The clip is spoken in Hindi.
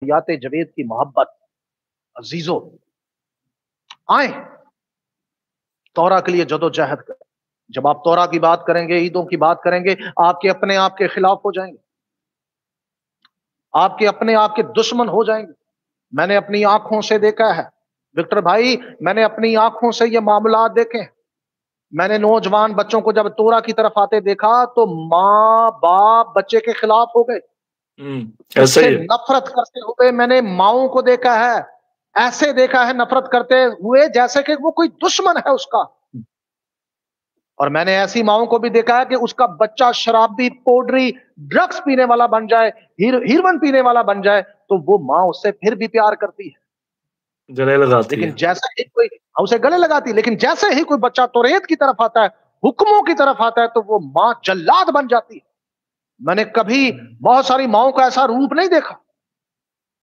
याते जवेद की मोहब्बत, अजीजों, आए तौरा के लिए जदोजहद करें। जब आप तौरा की बात करेंगे, ईदों की बात करेंगे, आपके अपने आप के खिलाफ हो जाएंगे, आपके अपने आप के दुश्मन हो जाएंगे। मैंने अपनी आंखों से देखा है विक्टर भाई, मैंने अपनी आंखों से ये मामलात देखे हैं। मैंने नौजवान बच्चों को जब तोरा की तरफ आते देखा तो माँ बाप बच्चे के खिलाफ हो गए, ऐसा उससे ही है। नफरत करते हुए मैंने माओं को देखा है, ऐसे देखा है नफरत करते हुए जैसे कि वो कोई दुश्मन है उसका। और मैंने ऐसी माओं को भी देखा है कि उसका बच्चा शराबी, पोडरी, ड्रग्स पीने वाला बन जाए, हीरोइन पीने वाला बन जाए, तो वो माँ उससे फिर भी प्यार करती है। गले लगाती लेकिन है। जैसे ही कोई उसे गले लगाती है, लेकिन जैसे ही कोई बच्चा तौरेत की तरफ आता है, हुक्मों की तरफ आता है, तो वो माँ जल्लाद बन जाती है। मैंने कभी बहुत सारी माओं का ऐसा रूप नहीं देखा।